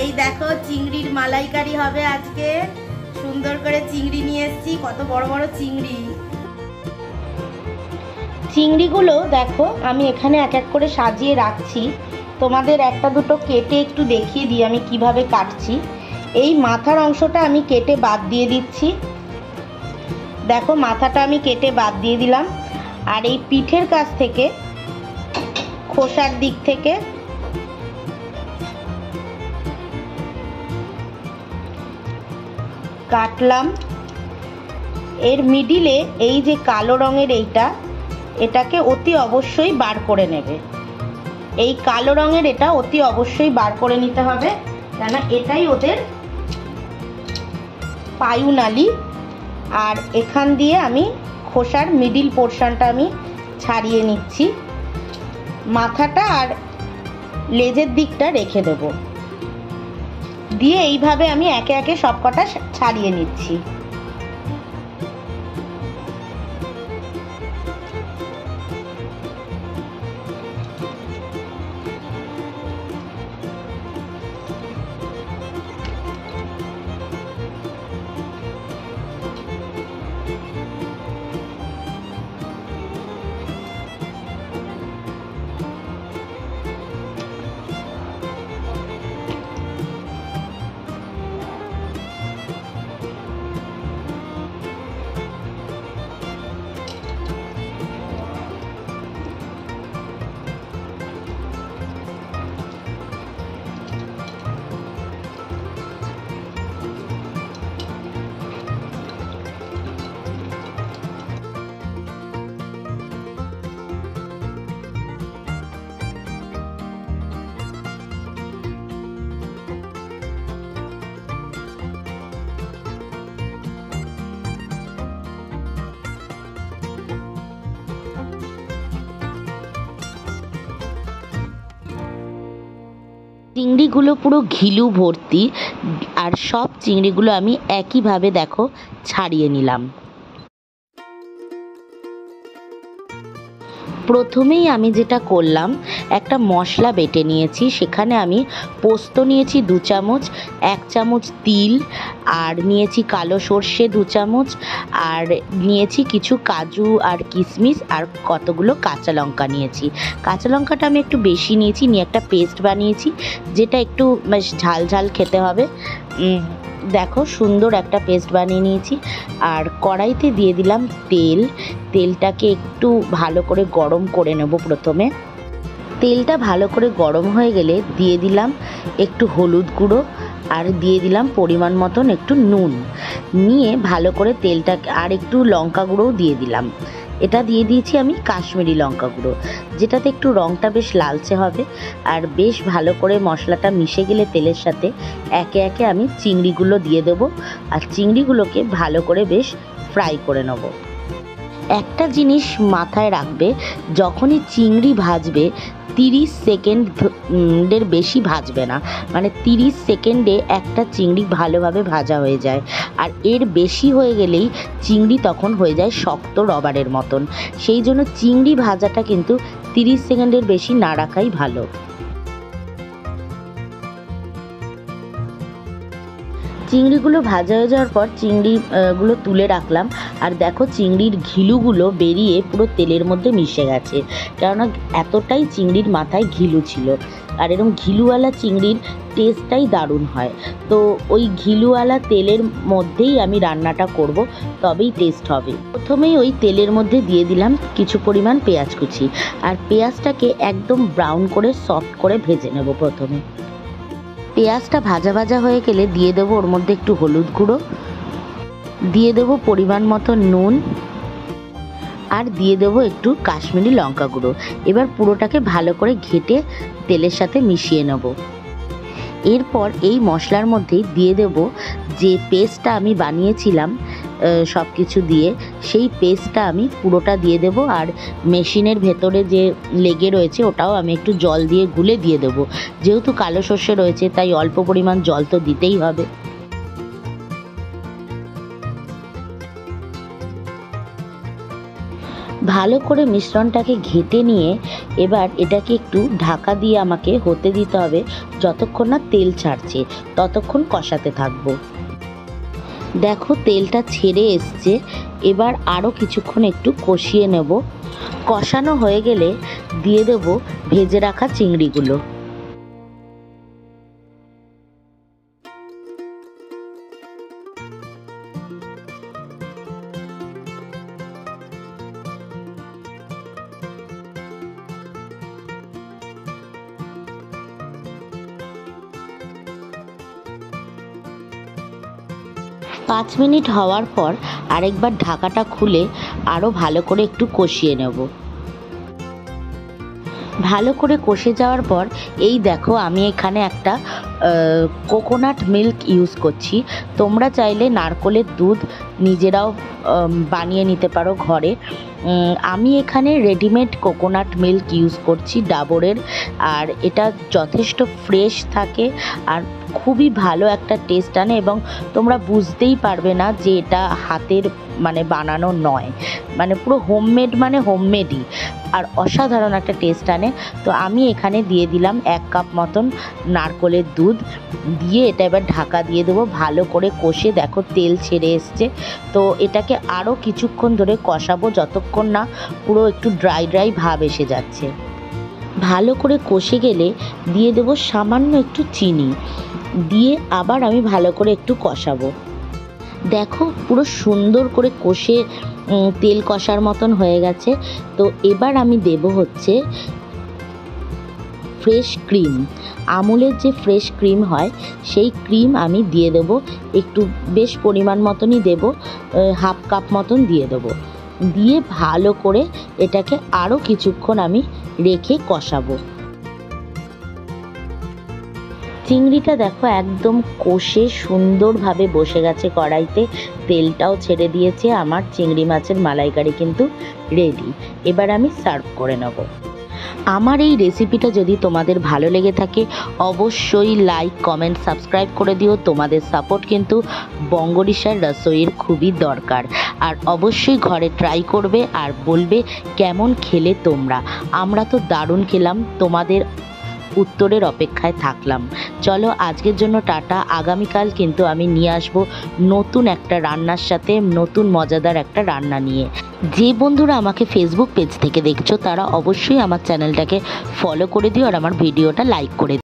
এই দেখো চিংড়ির মালাইকারি হবে আজকে। সুন্দর করে চিংড়ি নিয়ে এসেছি, কত বড় বড় চিংড়ি। চিংড়িগুলো দেখো আমি এখানে এক এক করে সাজিয়ে রাখছি। তোমাদের একটা দুটো কেটে একটু দেখিয়ে দিই আমি কিভাবে কাটছি। এই মাথার অংশটা আমি কেটে বাদ দিয়ে দিচ্ছি। দেখো মাথাটা আমি কেটে বাদ দিয়ে দিলাম। আর এই পিঠের কাছ থেকে, খোসার দিক থেকে কাটলাম। এর মিডিলে এই যে কালো রঙের এটাকে অতি অবশ্যই বার করে নেবে। এই কালো রঙের এটা অতি অবশ্যই বার করে নিতে হবে, কেন এটাই ওদের পায়ুনালী। আর এখান দিয়ে আমি খোসার মিডিল পোর্শনটা আমি ছাড়িয়ে নিচ্ছি। মাথাটা আর লেজের দিকটা রেখে দেব, দিয়ে এইভাবে আমি একে একে সবকটা ছাড়িয়ে নিচ্ছি। চিংড়িগুলো পুরো ঘিলু ভর্তি, আর সব চিংড়িগুলো আমি একইভাবে দেখো ছাড়িয়ে নিলাম। প্রথমেই আমি যেটা করলাম, একটা মশলা বেটে নিয়েছি। সেখানে আমি পোস্ত নিয়েছি 2 চামচ, 1 চামচ তিল, আর নিয়েছি কালো সর্ষে 2 চামচ, আর নিয়েছি কিছু কাজু আর কিশমিশ, আর কতগুলো কাঁচা লঙ্কা নিয়েছি। কাঁচা লঙ্কাটা আমি একটু বেশি নিয়েছি, নিয়ে একটা পেস্ট বানিয়েছি, যেটা একটু বেশ ঝাল ঝাল খেতে হবে। দেখো সুন্দর একটা পেস্ট বানিয়ে নিয়েছি। আর কড়াইতে দিয়ে দিলাম তেল। তেলটাকে একটু ভালো করে গরম করে নেব। প্রথমে তেলটা ভালো করে গরম হয়ে গেলে দিয়ে দিলাম একটু হলুদ গুঁড়ো, আর দিয়ে দিলাম পরিমাণ মতন একটু নুন। নিয়ে ভালো করে তেলটাকে, আর একটু লঙ্কা গুঁড়োও দিয়ে দিলাম। এটা দিয়ে দিয়েছি আমি কাশ্মীরি লঙ্কা গুঁড়ো, যেটাতে একটু রঙটা বেশ লালচে হবে। আর বেশ ভালো করে মশলাটা মিশে গেলে তেলের সাথে একে একে আমি চিংড়িগুলো দিয়ে দেবো, আর চিংড়িগুলোকে ভালো করে বেশ ফ্রাই করে নেব। একটা জিনিস মাথায় রাখবে, যখনই চিংড়ি ভাজবে 30 সেকেন্ডের বেশি ভাজবে না, মানে 30 সেকেন্ডে একটা চিংড়ি ভালোভাবে ভাজা হয়ে যায়। আর এর বেশি হয়ে গেলেই চিংড়ি তখন হয়ে যায় শক্ত রবারের মতন। সেই জন্য চিংড়ি ভাজাটা কিন্তু 30 সেকেন্ডের বেশি না রাখাই ভালো। চিংড়িগুলো ভাজা হয়ে যাওয়ার পর চিংড়িগুলো তুলে রাখলাম। আর দেখো চিংড়ির ঘিলুগুলো বেরিয়ে পুরো তেলের মধ্যে মিশে গেছে, কেননা এতটাই চিংড়ির মাথায় ঘিলু ছিল। আর এরকম ঘিলুওয়ালা চিংড়ির টেস্টটাই দারুণ হয়। তো ওই ঘিলুওয়ালা তেলের মধ্যেই আমি রান্নাটা করব, তবেই টেস্ট হবে। প্রথমেই ওই তেলের মধ্যে দিয়ে দিলাম কিছু পরিমাণ পেঁয়াজ কুচি, আর পেঁয়াজটাকে একদম ব্রাউন করে সফট করে ভেজে নেব। প্রথমে পেঁয়াজটা ভাজা ভাজা হয়ে গেলে দিয়ে দেবো ওর মধ্যে একটু হলুদ গুঁড়ো, দিয়ে দেবো পরিমাণ মতো নুন, আর দিয়ে দেবো একটু কাশ্মীরি লঙ্কা গুঁড়ো। এবার পুরোটাকে ভালো করে ঘেঁটে তেলের সাথে মিশিয়ে নেব। এরপর এই মশলার মধ্যে দিয়ে দেব যে পেস্টটা আমি বানিয়েছিলাম সব কিছু দিয়ে, সেই পেস্টটা আমি পুরোটা দিয়ে দেব। আর মেশিনের ভেতরে যে লেগে রয়েছে ওটাও আমি একটু জল দিয়ে গুলে দিয়ে দেব। যেহেতু কালো সর্ষে রয়েছে তাই অল্প পরিমাণ জল তো দিতেই হবে। ভালো করে মিশ্রণটাকে ঘেঁটে নিয়ে এবার এটাকে একটু ঢাকা দিয়ে আমাকে হতে দিতে হবে যতক্ষণ না তেল ছাড়ছে, ততক্ষণ কষাতে থাকবো। দেখো তেলটা ছেড়ে এসছে, এবার আরও কিছুক্ষণ একটু কষিয়ে নেব। কষানো হয়ে গেলে দিয়ে দেব ভেজে রাখা চিংড়িগুলো। পাঁচ মিনিট হওয়ার পর আরেকবার ঢাকাটা খুলে আরও ভালো করে একটু কষিয়ে নেব। ভালো করে কষে যাওয়ার পর এই দেখো আমি এখানে একটা কোকোনাট মিল্ক ইউজ করছি। তোমরা চাইলে নারকেলের দুধ নিজেরাও বানিয়ে নিতে পারো ঘরে। আমি এখানে রেডিমেড কোকোনাট মিল্ক ইউজ করছি ডাবরের, আর এটা যথেষ্ট ফ্রেশ থাকে আর খুবই ভালো একটা টেস্ট আনে, এবং তোমরা বুঝতেই পারবে না যে এটা হাতের বানানো নয়, পুরো হোমমেড হোমমেডই, আর অসাধারণ একটা টেস্ট আনে। তো আমি এখানে দিয়ে দিলাম 1 কাপ মতন নারকেলের দুধ, দিয়ে এটা এবার ঢাকা দিয়ে দেবো। ভালো করে কষে দেখো তেল ছেড়ে এসছে। তো এটাকে আরও কিছুক্ষণ ধরে কষাবো যতক্ষণ না পুরো একটু ড্রাই ড্রাই ভাব এসে যাচ্ছে। ভালো করে কষে গেলে দিয়ে দেবো সামান্য একটু চিনি, দিয়ে আবার আমি ভালো করে একটু কষাবো। দেখো পুরো সুন্দর করে কষে তেল কষার মতন হয়ে গেছে। তো এবার আমি দেব হচ্ছে ফ্রেশ ক্রিম। আমুলের যে ফ্রেশ ক্রিম হয় সেই ক্রিম আমি দিয়ে দেব, একটু বেশ পরিমাণ মতনই দেব, 1/2 কাপ মতন দিয়ে দেবো। দিয়ে ভালো করে এটাকে আরও কিছুক্ষণ আমি রেখে কষাবো। চিংড়িটা দেখো একদম কষে সুন্দরভাবে বসে গেছে কড়াইতে, তেলটাও ছেড়ে দিয়েছে। আমার চিংড়ি মাছের মালাইকারি কিন্তু রেডি। এবার আমি সার্ভ করে নেব। আমার এই রেসিপিটা যদি তোমাদের ভালো লেগে থাকে অবশ্যই লাইক, কমেন্ট, সাবস্ক্রাইব করে দিও। তোমাদের সাপোর্ট কিন্তু বঙ্গরিশার রসইয়ের খুবই দরকার। আর অবশ্যই ঘরে ট্রাই করবে আর বলবে কেমন খেলে তোমরা। আমরা তো দারুণ খেলাম, তোমাদের উত্তরের অপেক্ষায় থাকলাম। চলো আজকের জন্য টাটা। আগামীকাল কিন্তু আমি নিয়ে আসবো নতুন একটা রান্নার সাথে, নতুন মজাদার একটা রান্না নিয়ে। যে বন্ধুরা আমাকে ফেসবুক পেজ থেকে দেখছো তারা অবশ্যই আমার চ্যানেলটাকে ফলো করে দিও আর আমার ভিডিওটা লাইক করে দিও।